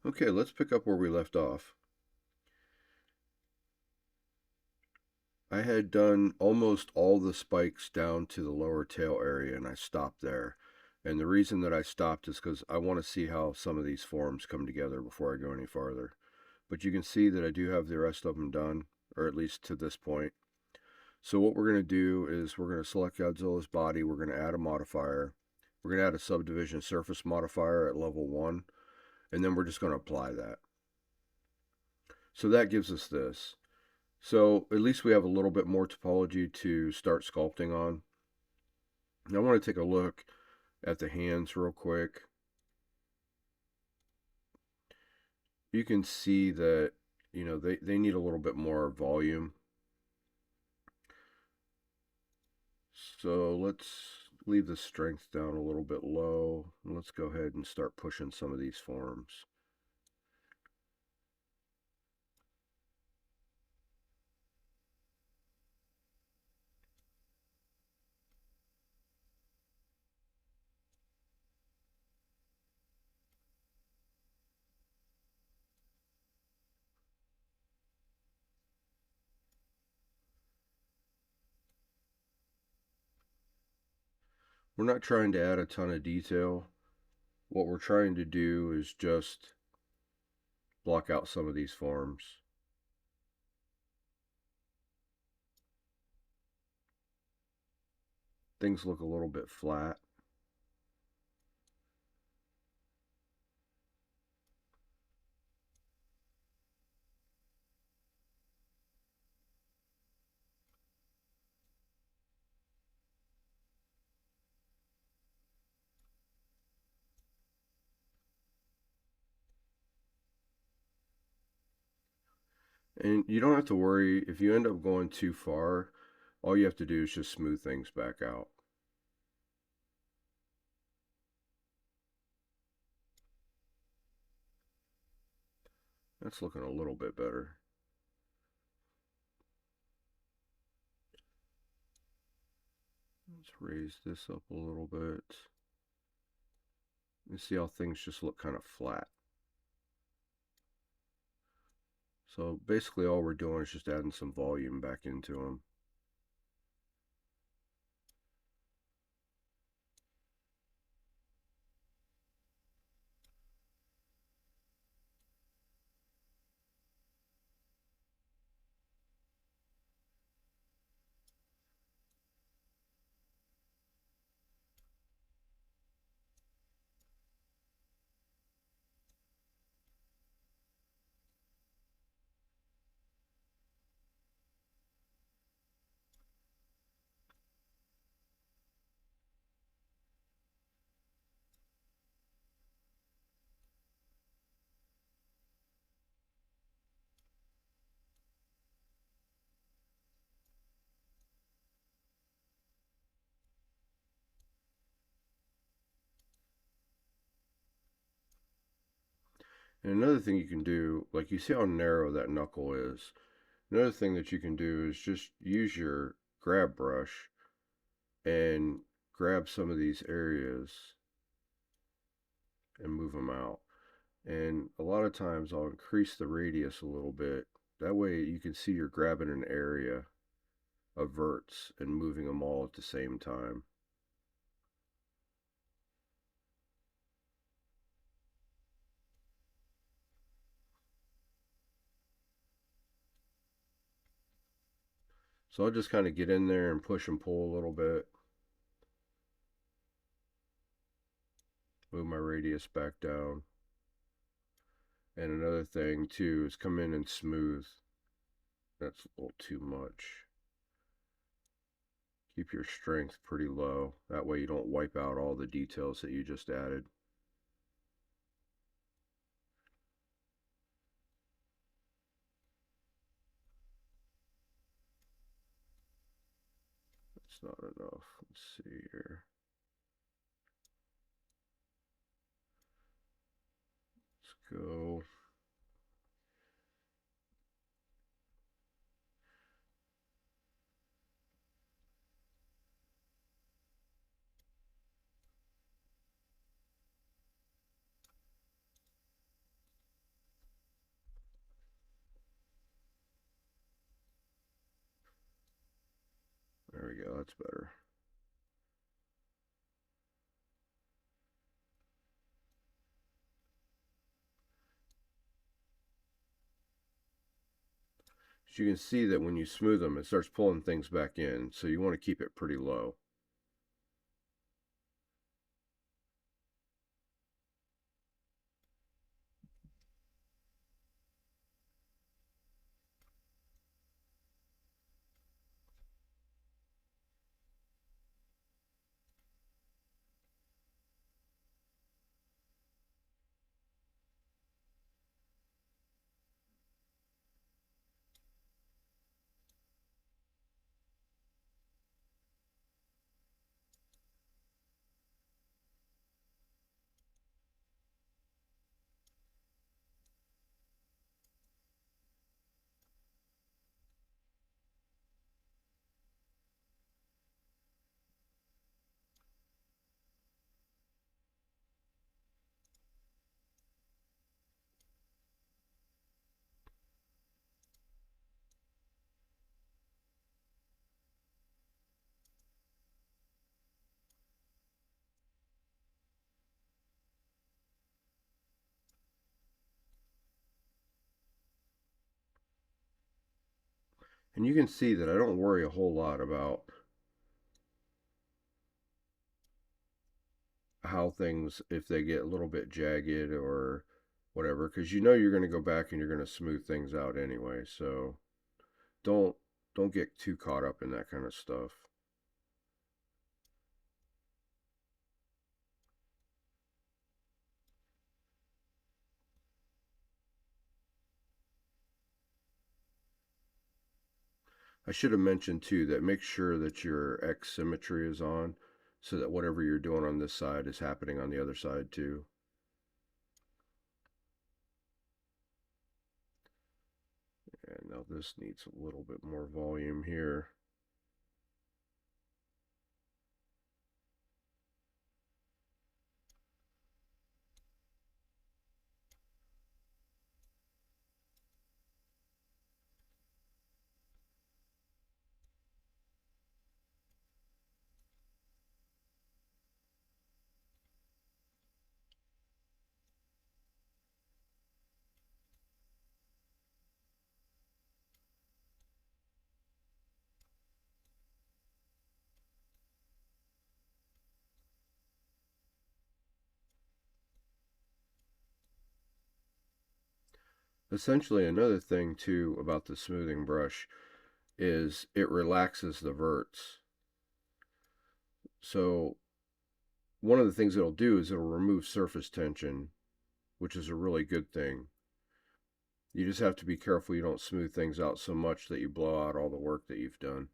Okay, let's pick up where we left off. I had done almost all the spikes down to the lower tail area and I stopped there. And the reason that I stopped is because I want to see how some of these forms come together before I go any farther. But you can see that I do have the rest of them done, or at least to this point. So what we're going to do is we're going to select Godzilla's body, we're going to add a modifier, we're going to add a subdivision surface modifier at level 1, and then we're just going to apply that. So that gives us this. So at least we have a little bit more topology to start sculpting on. Now I want to take a look at the hands real quick. You can see that, they need a little bit more volume. So let's leave the strength down a little bit low. Let's go ahead and start pushing some of these forms. We're not trying to add a ton of detail. What we're trying to do is just block out some of these forms. Things look a little bit flat. And you don't have to worry if you end up going too far. All you have to do is just smooth things back out. That's looking a little bit better. Let's raise this up a little bit. You see how things just look kind of flat. So basically all we're doing is just adding some volume back into them. And another thing you can do, like you see how narrow that knuckle is. Another thing that you can do is just use your grab brush and grab some of these areas and move them out. And a lot of times I'll increase the radius a little bit. That way you can see you're grabbing an area of verts and moving them all at the same time. So I'll just kind of get in there and push and pull a little bit. Move my radius back down. And another thing too is come in and smooth. That's a little too much. Keep your strength pretty low. That way you don't wipe out all the details that you just added. That's not enough. Let's see here. Let's go. that's better. So you can see that when you smooth them, it starts pulling things back in, so you want to keep it pretty low. And you can see that I don't worry a whole lot about how things, if they get a little bit jagged or whatever, because you know you're going to go back and you're going to smooth things out anyway. So don't don't get too caught up in that kind of stuff. I should have mentioned too that make sure that your X symmetry is on so that whatever you're doing on this side is happening on the other side too. And now this needs a little bit more volume here. Essentially, another thing too about the smoothing brush is it relaxes the verts. So one of the things it'll do is it'll remove surface tension, which is a really good thing. You just have to be careful you don't smooth things out so much that you blow out all the work that you've done.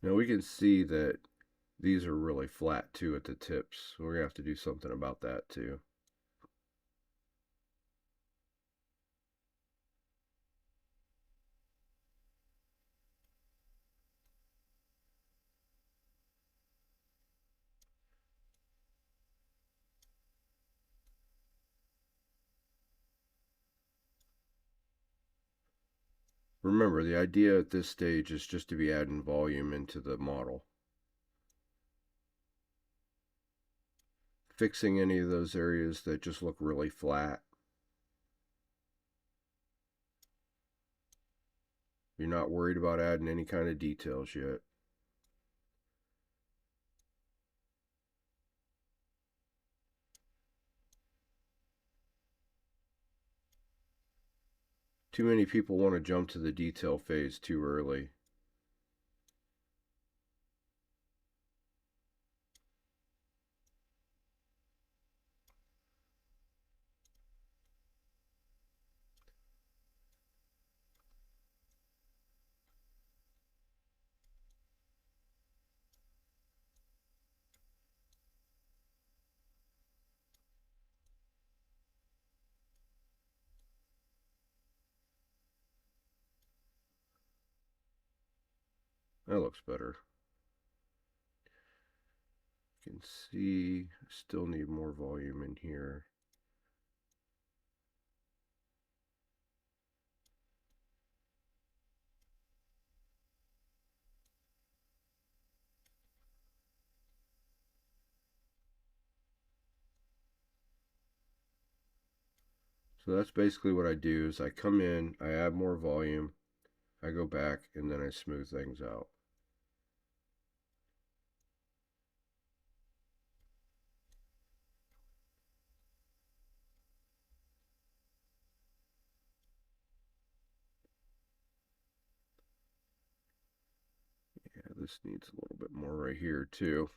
Now we can see that these are really flat too at the tips. We're going to have to do something about that too. Remember, the idea at this stage is just to be adding volume into the model. Fixing any of those areas that just look really flat. You're not worried about adding any kind of details yet. Too many people want to jump to the detail phase too early. That looks better. You can see I still need more volume in here. So that's basically what I do is I come in, I add more volume, I go back, and then I smooth things out. Yeah, this needs a little bit more right here too.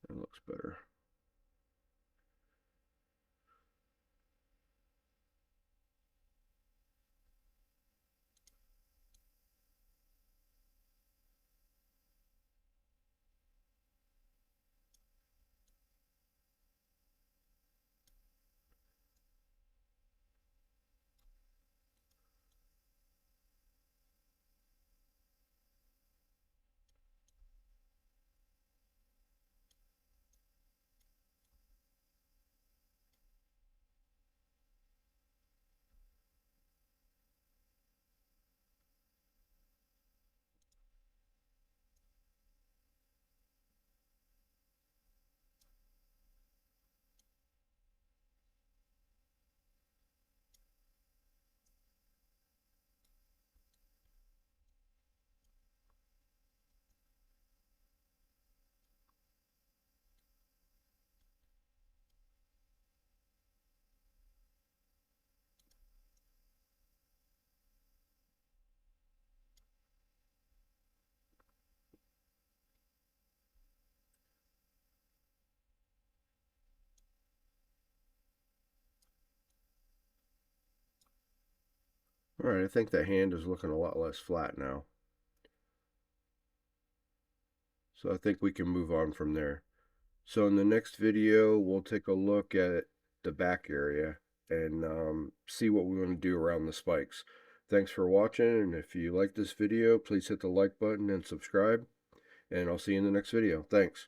That looks better. All right, I think the hand is looking a lot less flat now. So I think we can move on from there. So in the next video, we'll take a look at the back area and see what we want to do around the spikes. Thanks for watching, and if you like this video, please hit the like button and subscribe, and I'll see you in the next video. Thanks.